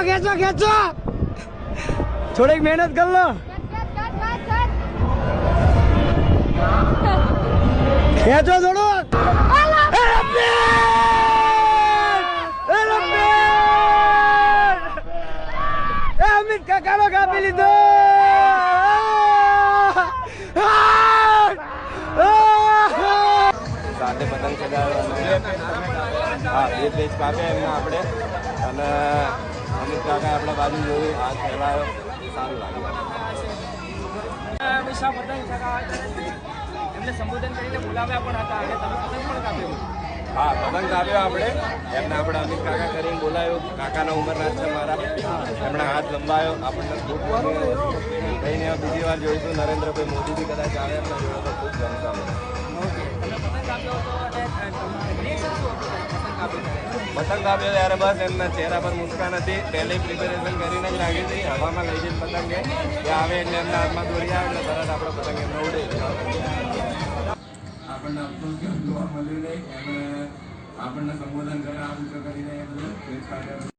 ખેંચો ખેંચો ખેંચો થોડીક મહેનત કર લો ખેંચો થોડું અમિત કાકાનો કાપી લીધો સાથે પતંગ ચગાવવાનું હા બે પેજ કાપે એમના આપણે અને અમિત કાકા આપણા બાજુ જોયું હાથ ફેલાયો સારું લાગ્યું એમને સંબોધન કરીને બોલાવ્યા પણ હતા અને તમે પતંગ પણ કાપ્યો હા પતંગ કાપ્યો આપણે એમને આપણે અમિત કાકા કરીને બોલાયો કાકાના ઉંમરના છે મારા એમણે હાથ લંબાયો આપણને ખૂબ કહીને બીજી વાર જોઈશું નરેન્દ્રભાઈ મોદી બી કદાચ આવે એમને જોયો તો ખૂબ ગમતા મને પતંગ કાપ્યો ત્યારે બસ એમના ચહેરા પર મુસ્કાન હતી પહેલી પ્રિપેરેશન કરીને જ રાખી હતી હવામાં લઈ જઈને પતંગે ત્યાં આવે એટલે એમના હાથમાં દોરી આવે એટલે તરત આપણે પતંગ એમને ઉડે આપણને અફસોસ કે જોવા મળ્યું નહીં એમણે આપણને સંબોધન કરે આ કરીને